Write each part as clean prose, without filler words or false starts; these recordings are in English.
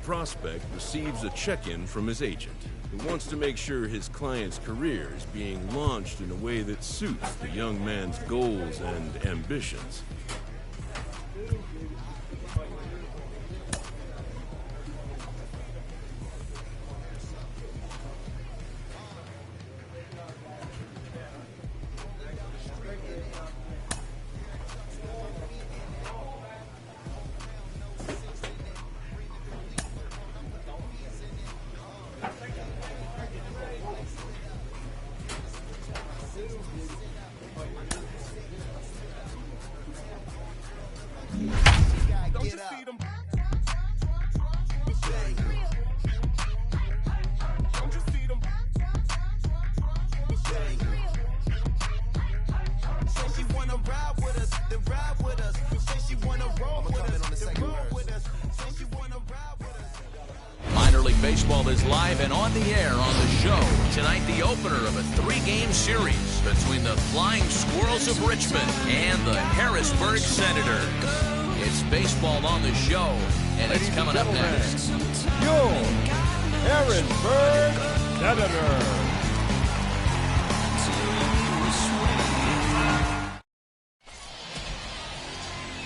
prospect receives a check-in from his agent, who wants to make sure his client's career is being launched in a way that suits the young man's goals and ambitions. Baseball is live and on the air on the show. Tonight, the opener of a 3-game series between the Flying Squirrels of Richmond and the Harrisburg Senators. It's baseball on the show, and it's coming up next. Your Harrisburg Senators.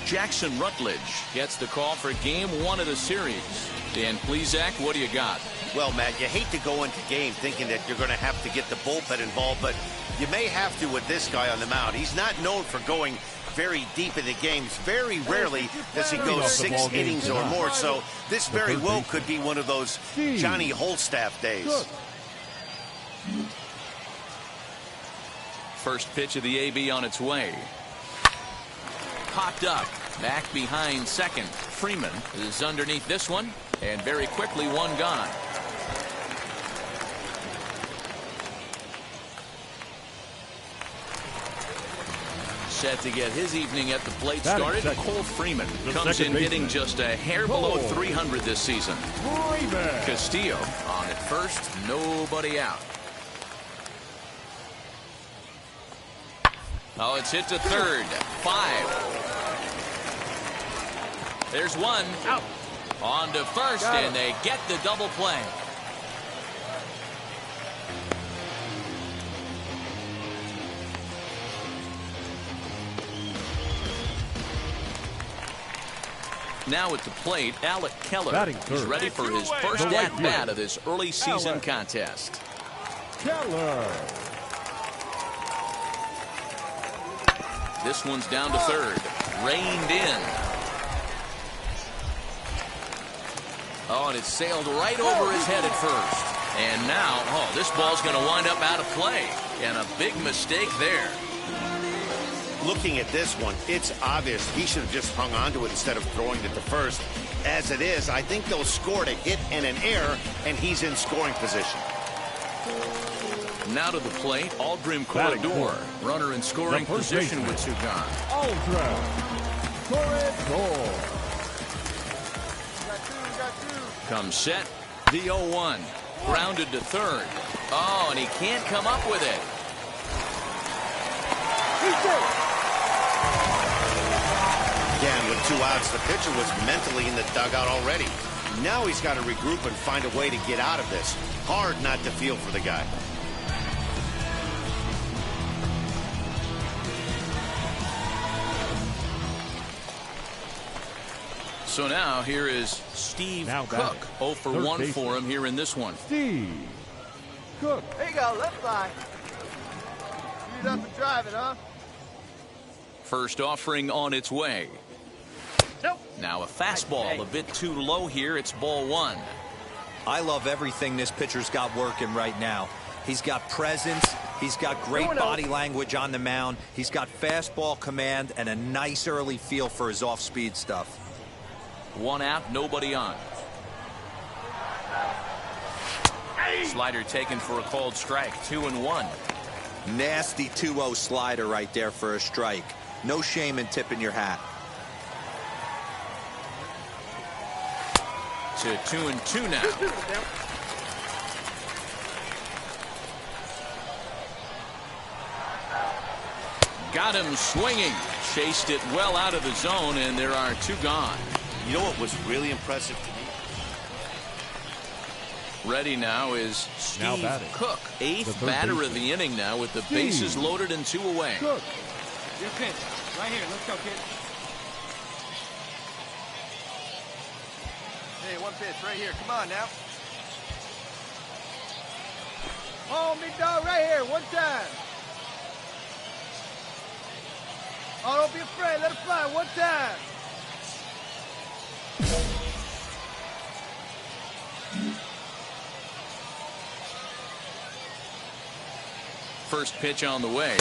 Jackson Rutledge gets the call for game 1 of the series. Dan Plesac, what do you got? Well, Matt, you hate to go into game thinking that you're going to have to get the bullpen involved, but you may have to with this guy on the mound. He's not known for going very deep in the games. Very rarely does he go 6 innings or more, so this very well could be one of those Johnny Holstaff days. First pitch of the AB on its way. Popped up. Back behind second. Freeman is underneath this one, and very quickly one gone. Set to get his evening at the plate started. Cole Freeman comes in hitting just a hair below 300 this season. Castillo on at first, nobody out. Oh, it's hit to third. 5. There's one. Out. On to first, and they get the double play. Now at the plate, Alec Keller is ready for his first at-bat of this early season contest. Keller. This one's down to third. Reined in. Oh, and it sailed right over his head at first. And now, oh, this ball's going to wind up out of play. And a big mistake there. Looking at this one, it's obvious he should have just hung on to it instead of throwing it to first. As it is, I think they'll score a hit and an error, and he's in scoring position. Now to the plate, Aldrin Corredor, runner in scoring position with 2 gone. Aldrin Corredor. Comes set, the 0-1. Grounded to third. Oh, and he can't come up with it. Again, with 2 outs, the pitcher was mentally in the dugout already. Now he's got to regroup and find a way to get out of this. Hard not to feel for the guy. So now here is Steve Cook. 0 for 1 for him here in this one. Steve Cook. There you go, left side. Use up and drive it, huh? First offering on its way. Nope. Now a fastball a bit too low here. It's ball 1. I love everything this pitcher's got working right now. He's got presence. He's got great body language on the mound. He's got fastball command and a nice early feel for his off-speed stuff. 1 out, nobody on. Slider taken for a called strike. 2-1. Nasty 2-0 slider right there for a strike. No shame in tipping your hat. To 2-2 now. Got him swinging. Chased it well out of the zone, and there are 2 gone. You know what was really impressive to me? Ready now is Steve Cook, 8th batter of the inning now with the bases loaded and 2 away. Cook. Your pitch. Right here. Let's go, kid. Hey, one pitch right here. Come on now. Oh, big dog, right here. One time. Oh, don't be afraid. Let it fly. One time. First pitch on the way.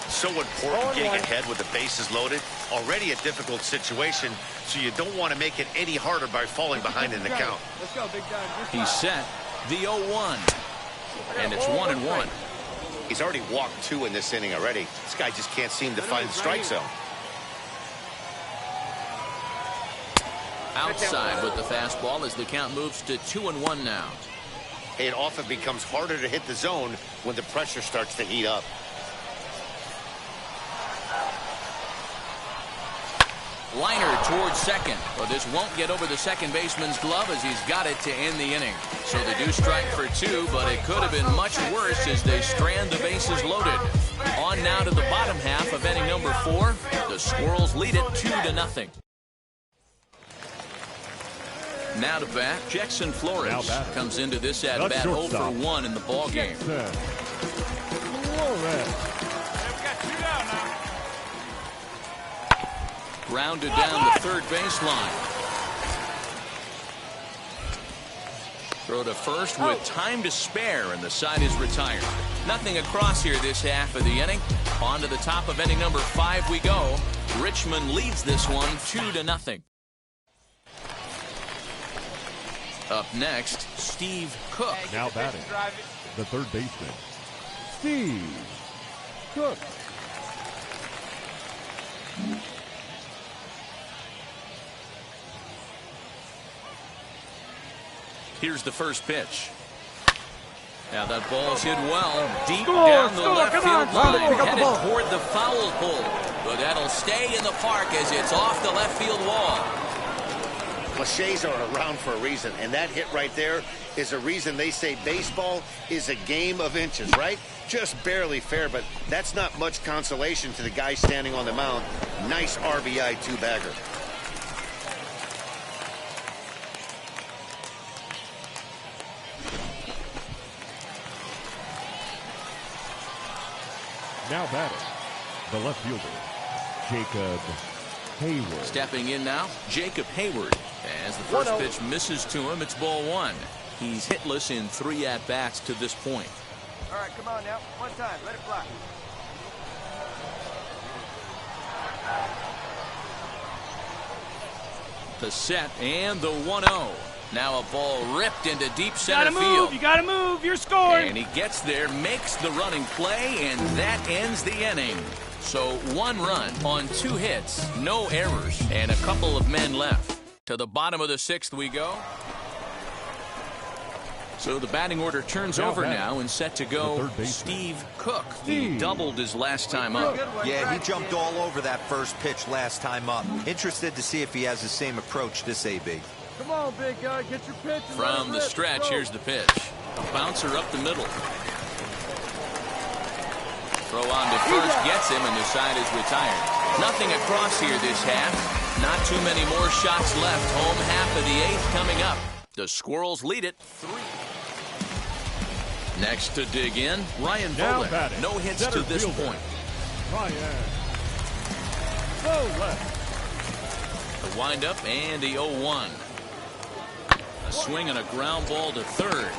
So important getting ahead with the bases loaded. Already a difficult situation, so you don't want to make it any harder by falling behind in the count. Let's go, big dog. He's set. The 0-1. And it's 1-1. He's already walked 2 in this inning already. This guy just can't seem to find the strike zone. Outside with the fastball as the count moves to 2-1 now. It often becomes harder to hit the zone when the pressure starts to heat up. Liner towards second. But this won't get over the second baseman's glove as he's got it to end the inning. So they do strike for 2, but it could have been much worse as they strand the bases loaded. On now to the bottom half of inning number 4. The Squirrels lead it 2-0. Now to bat, Jackson Flores comes into this at-bat 0 for 1 in the ball game. Grounded down the third baseline. Throw to first with time to spare, and the side is retired. Nothing across here this half of the inning. On to the top of inning number 5 we go. Richmond leads this one 2-0. Up next, Steve Cook. Now batting, the third baseman, Steve Cook. Here's the first pitch. Now that ball's hit well, deep down the left field line, headed toward the foul pole. But that'll stay in the park as it's off the left field wall. Cliches are around for a reason, and that hit right there is a reason they say baseball is a game of inches, right? Just barely fair, but that's not much consolation to the guy standing on the mound. Nice RBI 2-bagger. Now batting, the left fielder, Jacob Hayward. Stepping in now, Jacob Hayward. As the first pitch misses to him, it's ball 1. He's hitless in 3 at-bats to this point. All right, come on now. One time. Let it fly. The set and the 1-0. Now a ball ripped into deep center field. You gotta move. You're scoring. And he gets there, makes the running play, and that ends the inning. So 1 run on 2 hits, no errors, and a couple of men left. To the bottom of the 6th we go. So the batting order turns over now and set to go Steve Cook. He doubled his last time up. Yeah, he jumped all over that first pitch last time up. Interested to see if he has the same approach this AB. Come on, big guy. Get your pitch. From the stretch, here's the pitch. A bouncer up the middle. Throw on to first gets him, and the side is retired. Nothing across here this half. Not too many more shots left. Home half of the 8th coming up. The Squirrels lead it 3. Next to dig in, Ryan Bowler. No hits to this point. Ryan Bowler. The windup and the 0-1. A swing and a ground ball to third.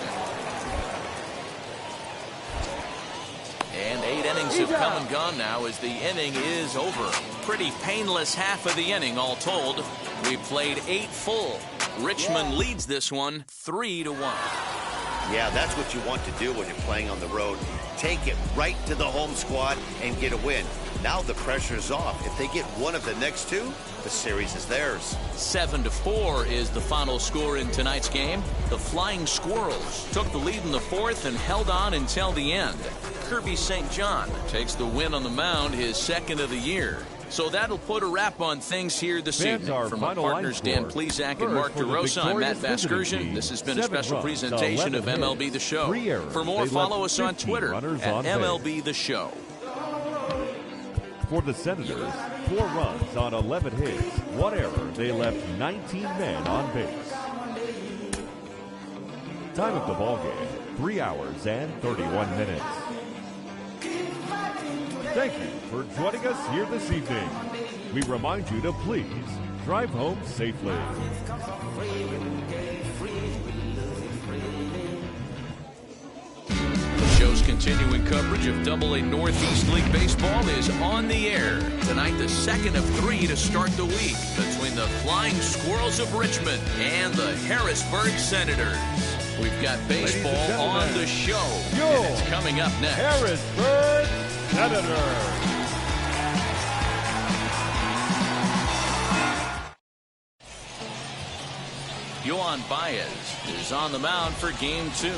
And 8 innings have come and gone now as the inning is over. Pretty painless half of the inning all told. We played 8 full. Richmond leads this one 3-1. Yeah, that's what you want to do when you're playing on the road. Take it right to the home squad and get a win. Now the pressure's off. If they get one of the next 2, the series is theirs. 7-4 is the final score in tonight's game. The Flying Squirrels took the lead in the 4th and held on until the end. Kirby St. John takes the win on the mound, his 2nd of the year. So that'll put a wrap on things here this evening. From our partners Dan Plesac and Mark DeRosa, I'm Matt Vasgersian. This has been a special presentation of MLB The Show. For more, follow us on Twitter at MLB The Show. For the Senators, 4 runs on 11 hits, 1 error. They left 19 men on base. Time of the ball game, 3 hours and 31 minutes. Thank you for joining us here this evening. We remind you to please drive home safely. The show's continuing coverage of AA Northeast League Baseball is on the air. Tonight, the second of 3 to start the week between the Flying Squirrels of Richmond and the Harrisburg Senators. We've got baseball on the show, and it's coming up next. Harrisburg Senators. Yohan Baez is on the mound for Game 2.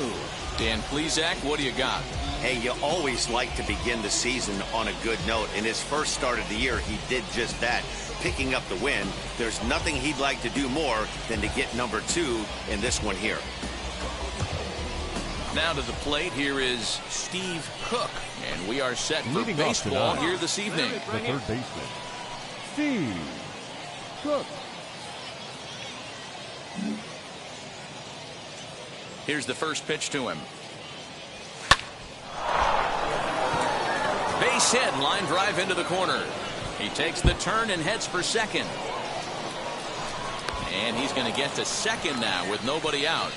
Dan Plesac, what do you got? Hey, you always like to begin the season on a good note. In his first start of the year, he did just that, picking up the win. There's nothing he'd like to do more than to get number 2 in this one here. Now to the plate, here is Steve Cook, and we are set for baseball here this evening. The third baseman, Steve Cook. Here's the first pitch to him. Base hit, line drive into the corner. He takes the turn and heads for second. And he's going to get to second now with nobody out.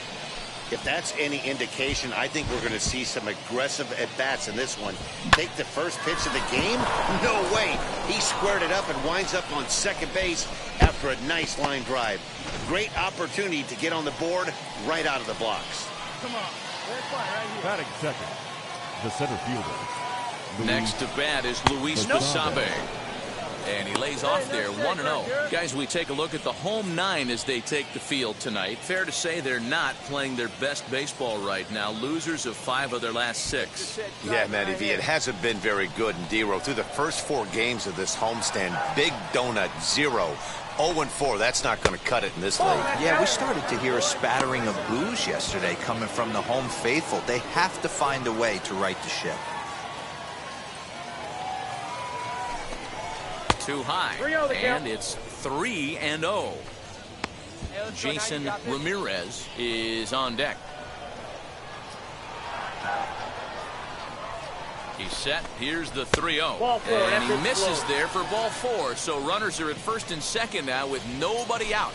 If that's any indication, I think we're going to see some aggressive at-bats in this one. Take the first pitch of the game? No way. He squared it up and winds up on second base after a nice line drive. Great opportunity to get on the board right out of the blocks. Come on. Right here. Batting second, the center fielder. Next to bat is Luis Basabe. And he lays off there 1-0. Guys, we take a look at the home 9 as they take the field tonight. Fair to say they're not playing their best baseball right now. Losers of 5 of their last 6. Yeah, Matty V, it hasn't been very good in D-Row. Through the first 4 games of this homestand, big donut, 0. 0-4, that's not going to cut it in this league. Yeah, we started to hear a spattering of boos yesterday coming from the home faithful. They have to find a way to right the ship. Too high, and it's 3-0. Jason Ramirez is on deck. He's set. Here's the 3-0. And he misses there for ball 4. So runners are at first and second now with nobody out.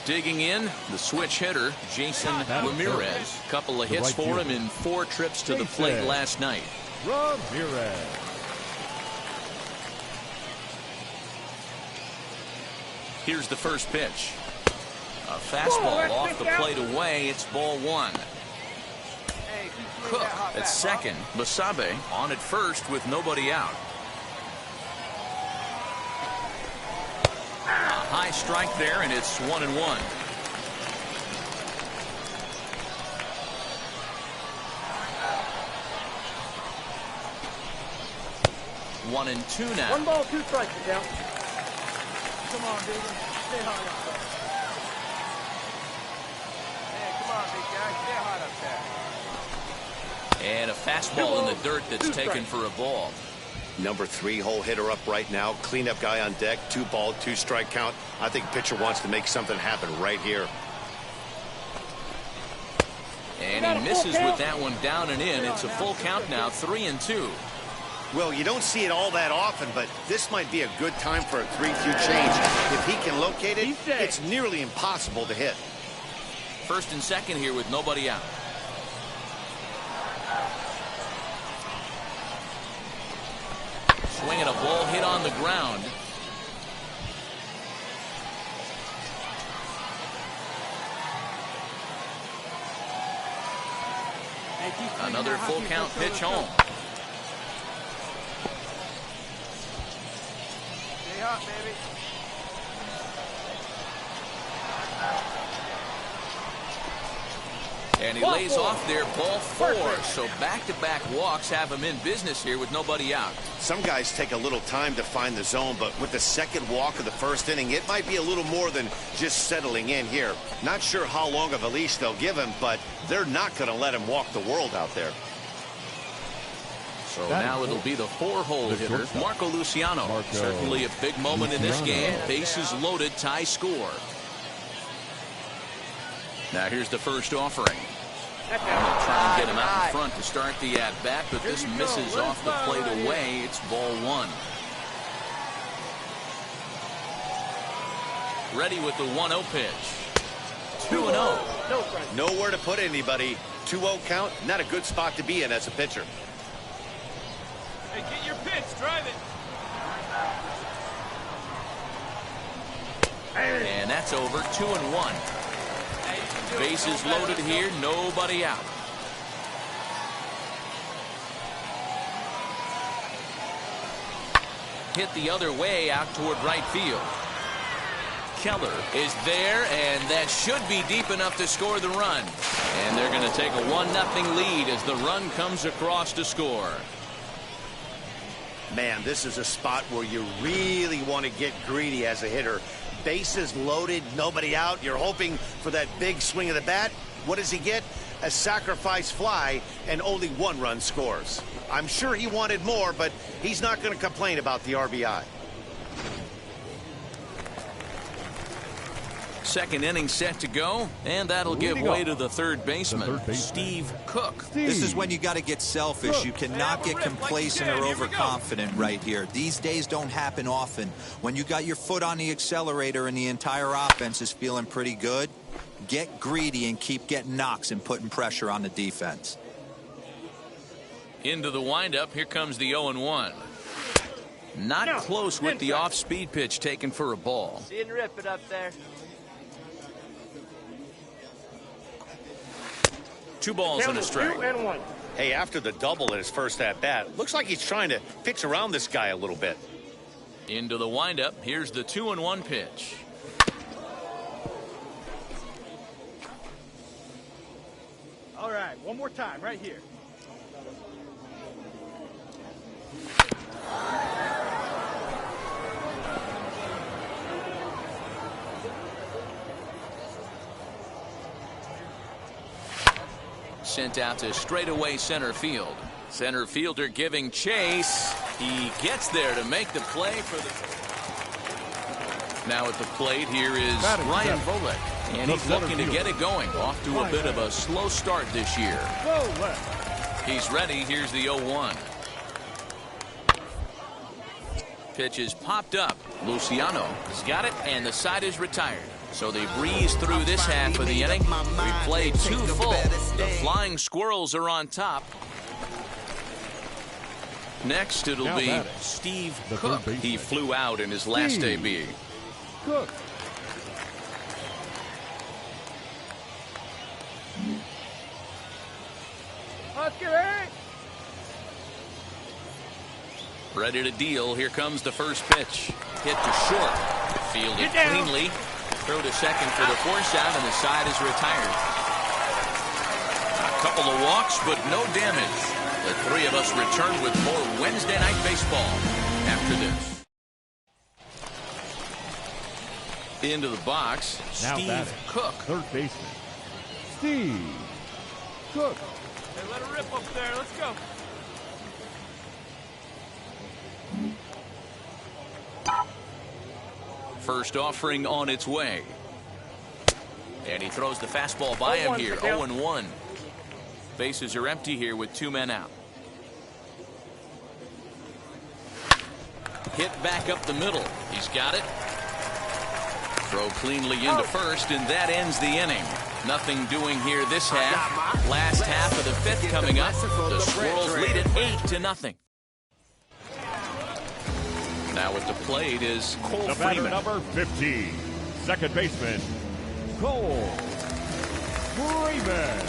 Digging in, the switch hitter, Jason Ramirez. Couple of hits for him in 4 trips to the plate last night. Ramirez. Here's the first pitch. A fastball off the plate away. It's ball 1. Cook at second. Basabe on at first with nobody out. A high strike there, and it's 1-1. 1-2 now. 1 ball, 2 strikes, down. Come on, baby. Stay hard up there. Hey, come on, big guy. Stay hard up there. And a fastball in the dirt that's taken for a ball. Number 3 hole hitter up right now. Cleanup guy on deck. 2 ball, 2 strike count. I think pitcher wants to make something happen right here. And he misses with that one down and in. It's a full count now, 3-2. Well, you don't see it all that often, but this might be a good time for a 3-2 change. If he can locate it, it's nearly impossible to hit. First and second here with nobody out. Swinging a ball hit on the ground. Another full count pitch home. Stay hot, baby. And he lays off there, ball 4. So back-to-back walks have him in business here with nobody out. Some guys take a little time to find the zone, but with the second walk of the first inning, it might be a little more than just settling in here. Not sure how long of a leash they'll give him, but they're not going to let him walk the world out there. So now it'll be the 4-hole hitter, Marco Luciano. Certainly a big moment in this game. Bases loaded, tie score. Now here's the first offering. Try and get him out in front to start the at-bat, but this misses off the plate away. It's ball 1. Ready with the 1-0 pitch. 2-0. Nowhere to put anybody. 2-0 count, not a good spot to be in as a pitcher. Hey, get your pitch, drive it. And that's over. 2-1. Bases loaded here, nobody out. Hit the other way out toward right field. Keller is there, and that should be deep enough to score the run. And they're going to take a 1-0 lead as the run comes across to score. Man, this is a spot where you really want to get greedy as a hitter. Bases loaded, nobody out. You're hoping for that big swing of the bat. What does he get? A sacrifice fly, and only 1 run scores. I'm sure he wanted more, but he's not going to complain about the RBI. Second inning set to go, and that'll give way to the third baseman, Steve Cook. This is when you got to get selfish. You cannot get complacent or overconfident right here. These days don't happen often. When you got your foot on the accelerator and the entire offense is feeling pretty good, get greedy and keep getting knocks and putting pressure on the defense. Into the windup, here comes the 0-1. Not close with the off-speed pitch taken for a ball. See and rip it up there. 2 balls and a strike. 2-1. Hey, after the double in his first at-bat, looks like he's trying to pitch around this guy a little bit. Into the windup, here's the 2-1 pitch. All right, one more time right here. Sent out to straightaway center field. Center fielder giving chase. He gets there to make the play for the... Now at the plate, here is Ryan Volek. And he's looking to get it going. Off to a bit of a slow start this year. He's ready. Here's the 0-1. Pitch is popped up. Luciano has got it, and the side is retired. So they breeze through this half of the inning. We played 2 full. The Flying Squirrels are on top. Next, it'll be Steve Cook. He flew out in his last debut. Cook. Ready to deal. Here comes the first pitch. Hit to short. Fielded cleanly. Throw to second for the force out, and the side is retired. A couple of walks, but no damage. The 3 of us return with more Wednesday Night Baseball after this. Into the box, Steve Cook. Third baseman, Steve Cook. Hey, let it rip up there. Let's go. First offering on its way. And he throws the fastball by him here. 0-1. Bases are empty here with 2 men out. Hit back up the middle. He's got it. Throw cleanly into first, and that ends the inning. Nothing doing here this half. Last half of the 5th coming up. The Squirrels lead it 8-0. Now at the plate is Cole Freeman. Number 15, second baseman, Cole Freeman.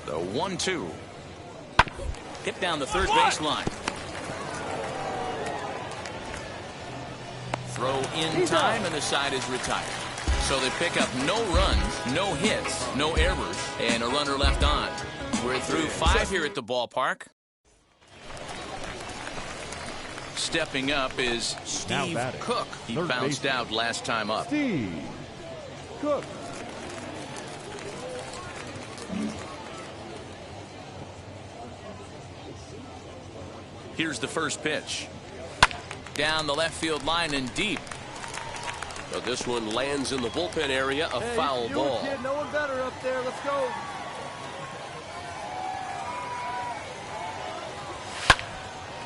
The 1-2. Hit down the third baseline. Throw in time, and the side is retired. So they pick up no runs, no hits, no errors, and a runner left on. We're through 5 here at the ballpark. Stepping up is Steve Cook. He bounced out last time up. Steve Cook. Here's the first pitch. Down the left field line and deep. But this one lands in the bullpen area, a foul ball. Kid, no one better up there. Let's go.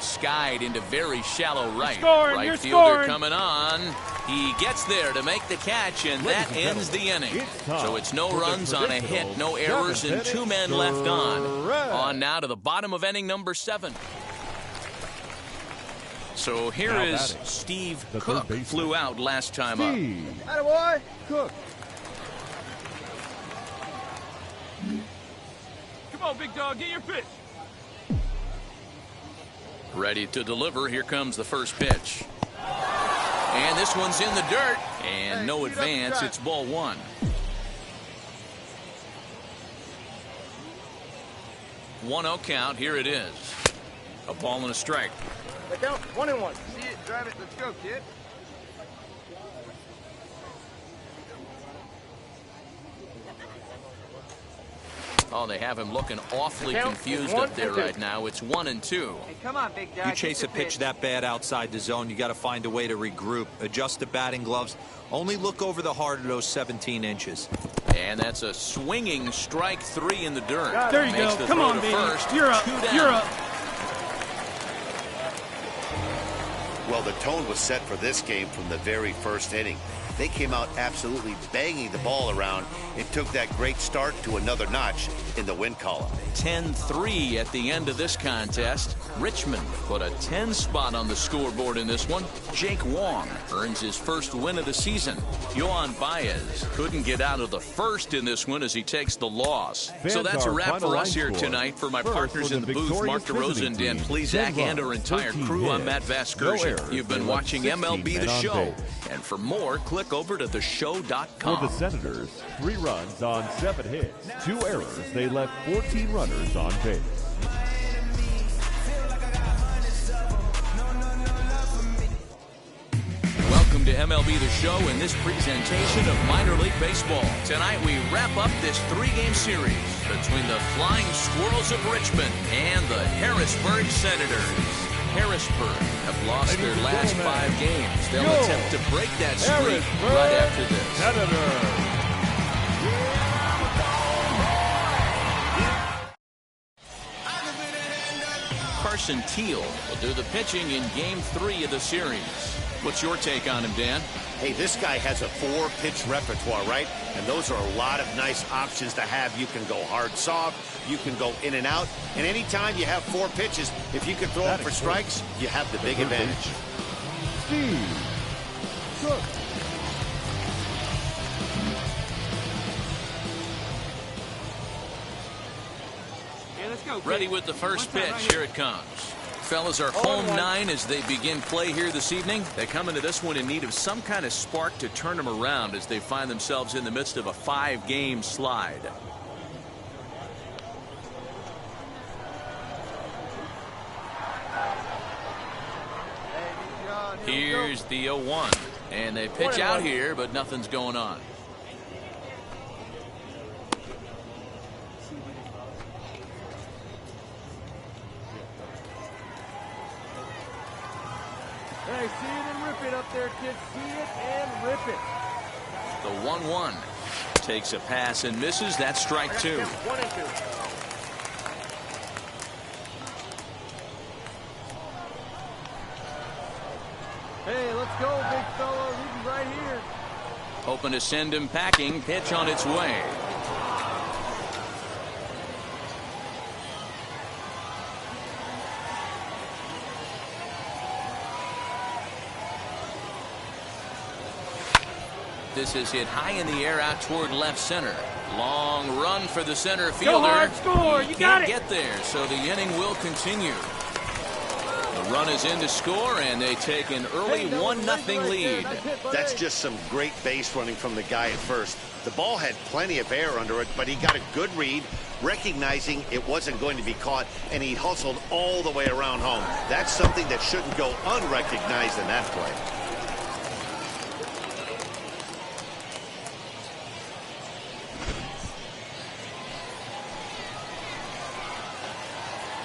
Skied into very shallow right. You're Right fielder scoring. coming on. He gets there to make the catch, and that ends the inning. So it's no runs on a hit, no errors, and 2 men left on. On now to the bottom of inning number 7. So here is Steve Cook. Flew out last time up. Attaboy. Cook. Come on, big dog. Get your pitch. Ready to deliver. Here comes the first pitch. And this one's in the dirt. And no advance. It's ball 1. One 0 count. Here it is. A ball and a strike. Let down. 1-1. See it. Drive it. Let's go, kid. Oh, they have him looking awfully confused up there right now. It's 1-2. Hey, come on, big guy. You chase a pitch that bad outside the zone, you got to find a way to regroup, adjust the batting gloves, only look over the heart of those 17 inches. And that's a swinging strike 3 in the dirt. There you Makes go. the Come throw on, to baby. first. You're up. 2 down. You're up. Well, the tone was set for this game from the very first inning. They came out absolutely banging the ball around. It took that great start to another notch in the win column. 10-3 at the end of this contest. Richmond put a 10 spot on the scoreboard in this one. Jake Wong earns his first win of the season. Yohan Baez couldn't get out of the first in this one as he takes the loss. So that's a wrap for us here tonight. For my partners in the booth, Mark DeRosa, Dan Plezak, and our entire crew, I'm Matt Vasgersian. You've been watching MLB The Show. And for more, click over to theshow.com. For the Senators, 3 runs on 7 hits, 2 errors. They left 14 runners on base. Welcome to MLB The Show and this presentation of minor league baseball. Tonight we wrap up this 3-game series between the Flying Squirrels of Richmond and the Harrisburg Senators. Harrisburg have lost their last 5 games. They'll attempt to break that streak right after this. Senators. Carson Teal will do the pitching in Game 3 of the series. What's your take on him, Dan? Hey, this guy has a 4-pitch repertoire, right? And those are a lot of nice options to have. You can go hard, soft. You can go in and out. And anytime you have 4 pitches, if you can throw them for strikes, you have the big advantage. Steve Cook. Let's go. Ready with the first pitch. Here it comes. Fellas are home 9 as they begin play here this evening. They come into this one in need of some kind of spark to turn them around as they find themselves in the midst of a 5-game slide. Here's the 0-1. And they pitch out here, but nothing's going on. Hey, see it and rip it up there, kids. See it and rip it. The 1-1 takes a pass and misses. That's strike 2. 1 and 2. Hey, let's go, big fella. He's right here. Hoping to send him packing. Pitch on its way. This is hit high in the air out toward left center. Long run for the center fielder. Go hard, score. You got it. Can't get there, so the inning will continue. The Run is in to score, and they take an early 1-0 lead. That's just some great base running from the guy at first. The ball had plenty of air under it, but he got a good read, recognizing it wasn't going to be caught, and he hustled all the way around home. That's something that shouldn't go unrecognized in that play.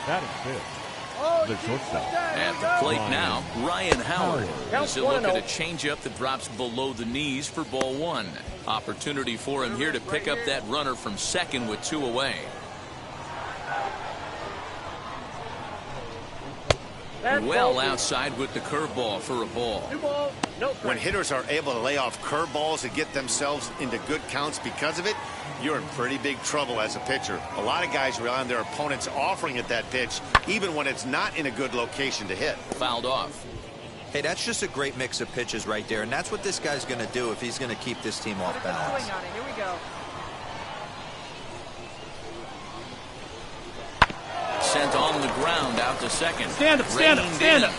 Batting fifth, the shortstop. At the plate now, Ryan Howard. As he'll look at a changeup that drops below the knees for ball 1. Opportunity for him here to pick up that runner from second with 2 away. Well outside with the curveball for a ball. When hitters are able to lay off curveballs and get themselves into good counts because of it, you're in pretty big trouble as a pitcher. A lot of guys rely on their opponents offering at that pitch, even when it's not in a good location to hit. Fouled off. Hey, that's just a great mix of pitches right there, and that's what this guy's going to do if he's going to keep this team off balance. Here we go. Sent on the ground out to second. Stand up, stand up, stand up.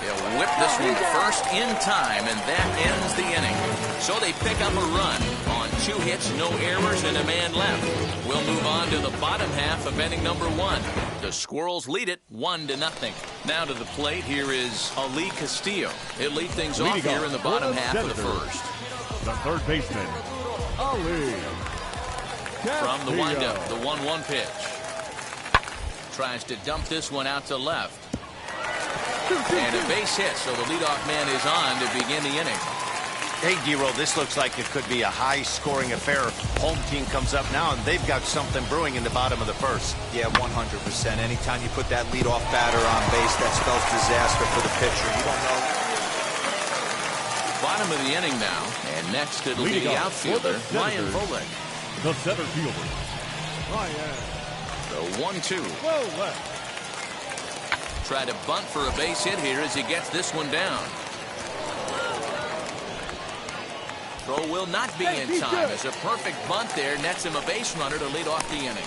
They'll whip this one first in time, and that ends the inning. So they pick up a run on 2 hits, no errors, and a man left. We'll move on to the bottom half of inning number 1. The Squirrels lead it 1-0. Now to the plate, here is Ali Castillo. He'll lead things off here in the bottom half of the first. The third baseman, Ali Castillo. From the windup, the 1-1 pitch. Tries to dump this one out to left. And a base hit, so the leadoff man is on to begin the inning. Hey, Giro, this looks like it could be a high-scoring affair. Home team comes up now, and they've got something brewing in the bottom of the first. Yeah, 100%. Anytime you put that leadoff batter on base, that spells disaster for the pitcher. You don't know. Bottom of the inning now, and next it'll be the outfielder, Ryan Volek. The center fielder, Ryan. The 1-2. Whoa, left. Try to bunt for a base hit here as he gets this one down. Throw will not be in time as a perfect bunt there nets him a base runner to lead off the inning.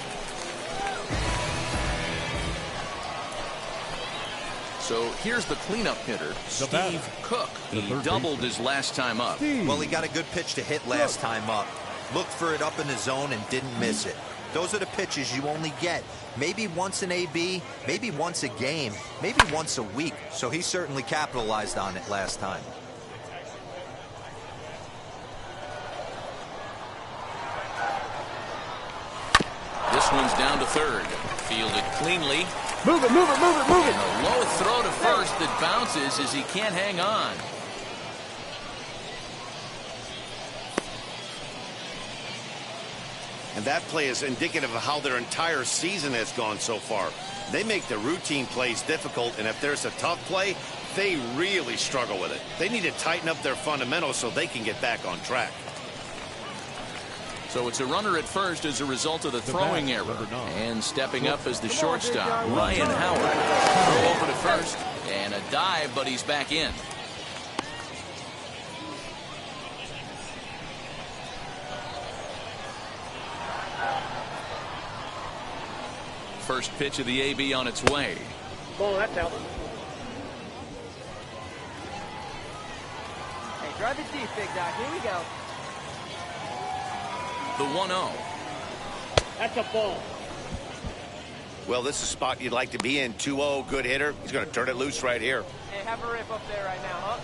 So here's the cleanup hitter, Steve Cook. He doubled his last time up. Well, he got a good pitch to hit last time up. Looked for it up in the zone and didn't miss it. Those are the pitches you only get maybe once an AB, maybe once a game, maybe once a week. So he certainly capitalized on it last time. This one's down to third. Fielded cleanly. Move it, move it, move it, move it. And a low throw to first that bounces as he can't hang on. And that play is indicative of how their entire season has gone so far. They make the routine plays difficult, and if there's a tough play, they really struggle with it. They need to tighten up their fundamentals so they can get back on track. So it's a runner at first as a result of the throwing error. And stepping up as the shortstop, Ryan Howard. Throw over to first, and a dive, but he's back in. First pitch of the AB on its way. Ball, that's out. Hey, drive it deep, big dog. Here we go. The 1-0. That's a ball. Well, this is a spot you'd like to be in. 2-0, good hitter. He's going to turn it loose right here. Hey, have a rip up there right now, huh?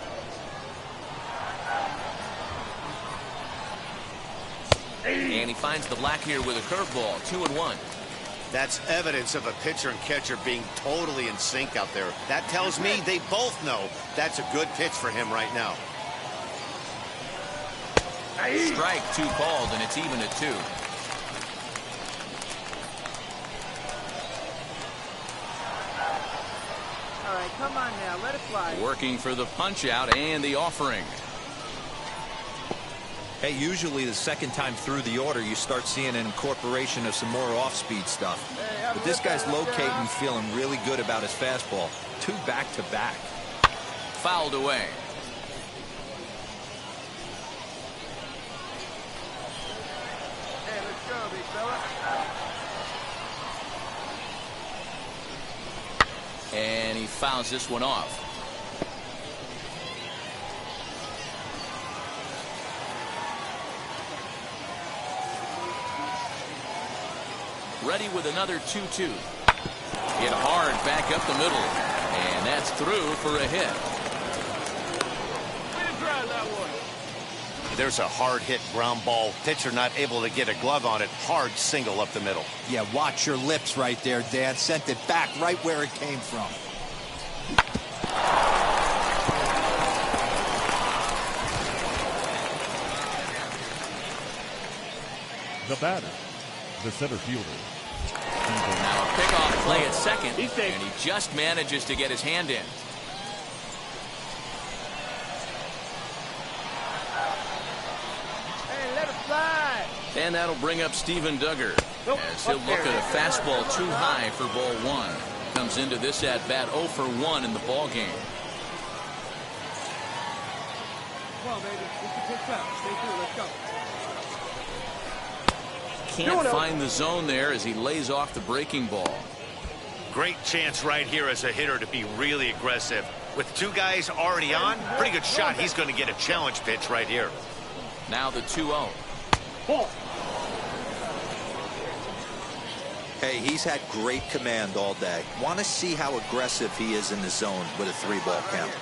And he finds the black here with a curveball. 2-1. That's evidence of a pitcher and catcher being totally in sync out there. That tells me they both know that's a good pitch for him right now. Strike 2 called, and it's even at 2. All right, come on now, let it fly. Working for the punch out and the offering. Hey, usually the second time through the order, you start seeing an incorporation of some more off-speed stuff. But this guy's locating, feeling really good about his fastball. 2 back-to-back. Fouled away. Hey, let's go, big fella. And he fouls this one off. Ready with another 2-2. Hit hard back up the middle. And that's through for a hit. There's a hard hit ground ball. Pitcher not able to get a glove on it. Hard single up the middle. Yeah, watch your lips right there, Dan. Sent it back right where it came from. The batter, the center fielder. Now a pickoff play at second, and he just manages to get his hand in. Hey, let it fly. And that'll bring up Steven Duggar as he'll look at a fastball too high for ball one. Comes into this at bat 0 for 1 in the ball game. Come on, baby. We can pitch out. Stay through. Let's go. Can't find the zone there as he lays off the breaking ball. Great chance right here as a hitter to be really aggressive. With two guys already on, pretty good shot. He's going to get a challenge pitch right here. Now the 2-0. Hey, he's had great command all day. Want to see how aggressive he is in the zone with a 3-ball count.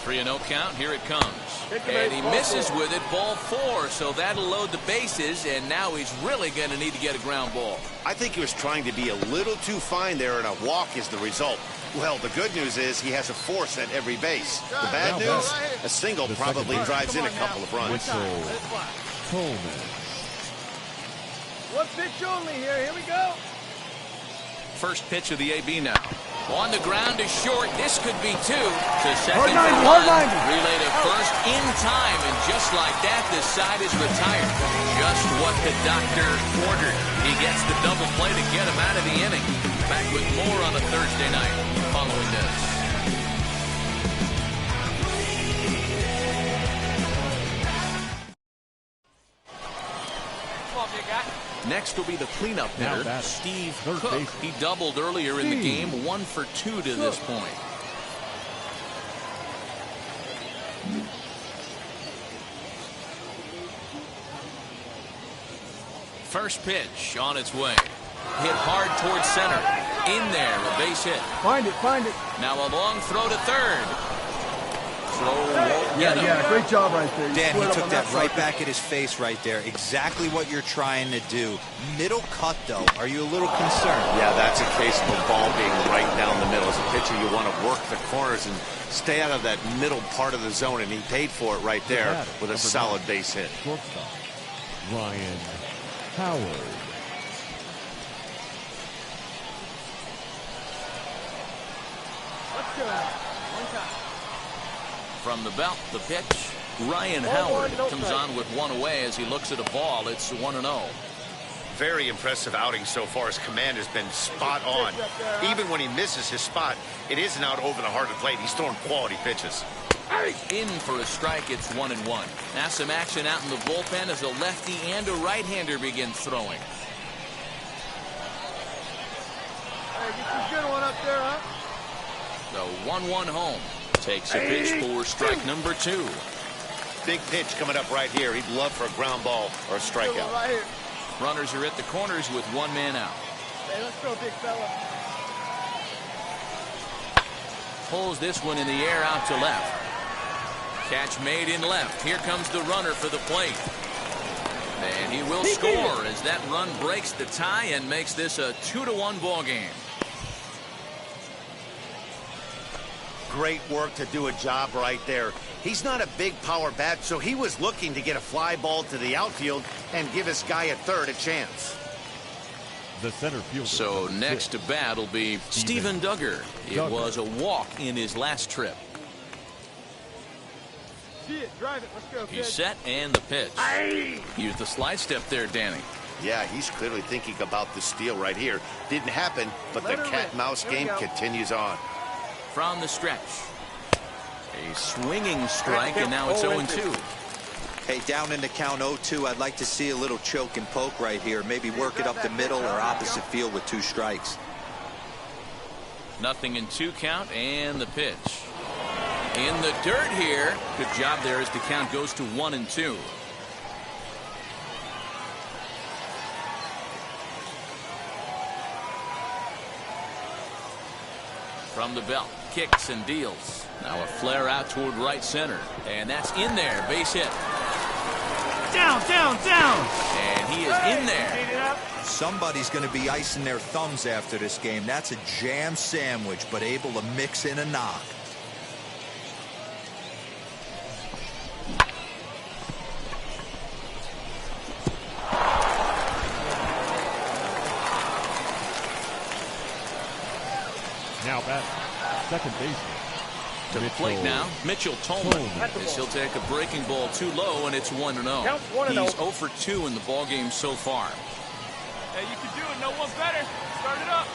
3-0 count. Here it comes. And he misses with it. Ball 4. So that'll load the bases. And now he's really going to need to get a ground ball. I think he was trying to be a little too fine there, and a walk is the result. Well, the good news is he has a force at every base. The bad news, a single probably drives in a couple of runs. Coleman. One pitch only here. Here we go. First pitch of the AB now. On the ground is short. This could be 2 to second. Relay to first in time, and just like that, this side is retired. Just what the doctor ordered. He gets the double play to get him out of the inning. Back with more on a Thursday night following this. Next will be the cleanup hitter, Steve Cook. He doubled earlier in the game, 1 for 2 to this point. First pitch on its way. Hit hard towards center. In there, a base hit. Find it, find it. Now a long throw to third. Yeah, great job right there. Dan, he took that right back at his face right there. Exactly what you're trying to do. Middle cut, though. Are you a little concerned? Yeah, that's a case of a ball being right down the middle. As a pitcher, you want to work the corners and stay out of that middle part of the zone, and he paid for it right there with a solid base hit. Shortstop, Ryan Howard. Let's go. One time. From the belt, the pitch. Ryan Howard comes on with 1 away as he looks at a ball. It's 1-0. Very impressive outing so far. His command has been spot on. Even when he misses his spot, it isn't out over the heart of the plate. He's throwing quality pitches. In for a strike, it's 1-1. Now some action out in the bullpen as a lefty and a right-hander begin throwing. Hey, get some good one up there, huh? The 1-1 home. Takes a pitch for strike number 2. Big pitch coming up right here. He'd love for a ground ball or a strikeout. Right here. Runners are at the corners with 1 man out. Hey, let's go, big fella. Pulls this one in the air out to left. Catch made in left. Here comes the runner for the plate. And he will score as that run breaks the tie and makes this a 2-1 ball game. Great work to do a job right there. He's not a big power bat, so he was looking to get a fly ball to the outfield and give his guy at third a chance. The center fielder. So next to bat will be Steven Duggar. It was a walk in his last trip. See it, drive it, let's go. He's set and the pitch. Use the slide step there, Danny. Yeah, he's clearly thinking about the steal right here. Didn't happen, but the cat-mouse game continues on. From the stretch. A swinging strike, and now it's 0-2. Hey, down in the count 0-2, I'd like to see a little choke and poke right here. Maybe work it up the middle or opposite field with 2 strikes. Nothing in 2 count, and the pitch. In the dirt here. Good job there as the count goes to 1-2. From the belt, kicks and deals. Now a flare out toward right center, and that's in there. Base hit. Down, down, down. And he is in there. Somebody's going to be icing their thumbs after this game. That's a jam sandwich, but able to mix in a knock. Now back, second baseman. To the plate now, Mitchell Tolman. As he'll take a breaking ball too low, and it's 1-0. He's 0 for 2 in the ballgame so far. Hey, you can do it. No one better. Start it up.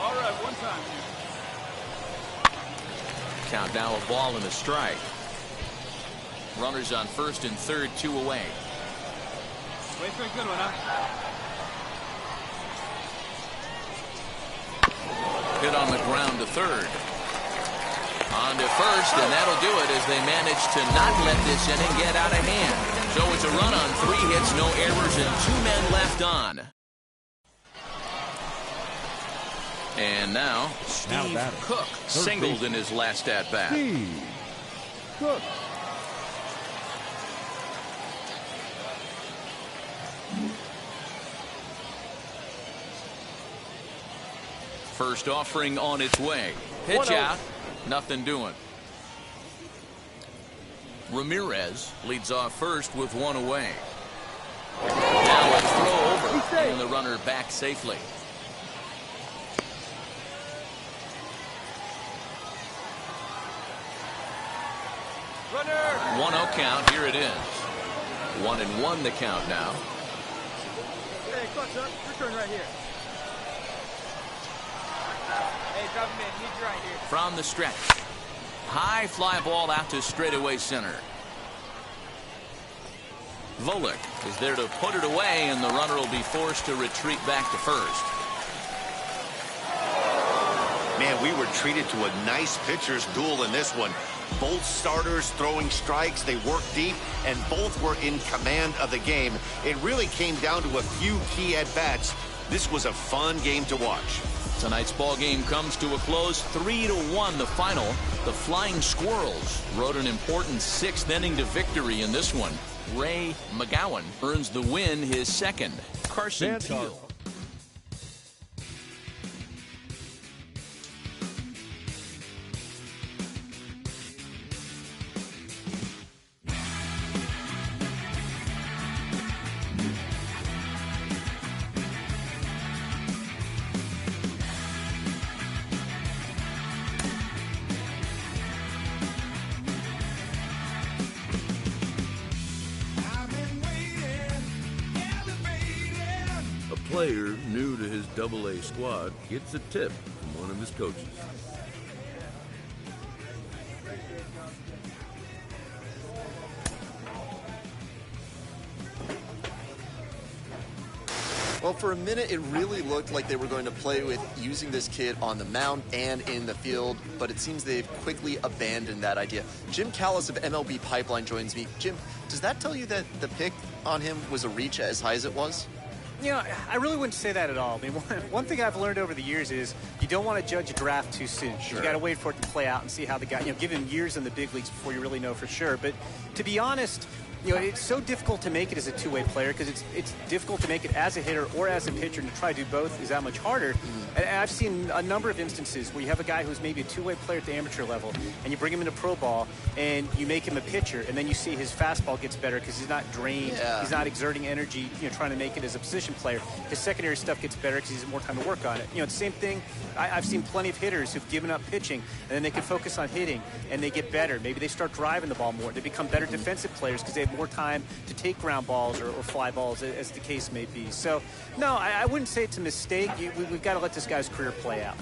All right, one time. Count now a ball and a strike. Runners on first and third, 2 away. Wait for a good one, huh? Hit on the ground to third. On to first, and that'll do it as they manage to not let this inning get out of hand. So it's a run on 3 hits, no errors, and 2 men left on. And now, Steve Cook singled in his last at-bat. Steve Cook. First offering on its way. Pitch out. Nothing doing. Ramirez leads off first with 1 away. Now a throw over, and the runner back safely. Runner. 1-0 count. Here it is. 1-1 the count now. Hey, clutch up. Your turn right here. Hey, drop him in. Need you right here. From the stretch. High fly ball out to straightaway center. Volek is there to put it away, and the runner will be forced to retreat back to first. Man, we were treated to a nice pitcher's duel in this one. Both starters throwing strikes. They worked deep, and both were in command of the game. It really came down to a few key at-bats. This was a fun game to watch. Tonight's ball game comes to a close, 3-1 the final. The Flying Squirrels rode an important 6th inning to victory in this one. Ray McGowan earns the win, his second. Carson Teal. Player new to his AA squad gets a tip from one of his coaches. Well, for a minute, it really looked like they were going to play with using this kid on the mound and in the field, but it seems they've quickly abandoned that idea. Jim Callis of MLB Pipeline joins me. Jim, does that tell you that the pick on him was a reach as high as it was? You know, I really wouldn't say that at all. I mean, one thing I've learned over the years is you don't want to judge a draft too soon. Sure. You got to wait for it to play out and see how the guy, give him years in the big leagues before you really know for sure. But to be honest, it's so difficult to make it as a two-way player because it's difficult to make it as a hitter or as a pitcher, and to try to do both is that much harder. And I've seen a number of instances where you have a guy who's maybe a two-way player at the amateur level, and you bring him into pro ball, and you make him a pitcher, and then you see his fastball gets better because he's not drained, he's not exerting energy, trying to make it as a position player. His secondary stuff gets better because he has more time to work on it. The same thing, I've seen plenty of hitters who've given up pitching, and then they can focus on hitting, and they get better. Maybe they start driving the ball more. They become better defensive players because they have more time to take ground balls or fly balls, as the case may be. So, no, I wouldn't say it's a mistake. We've got to let this guy's career play out.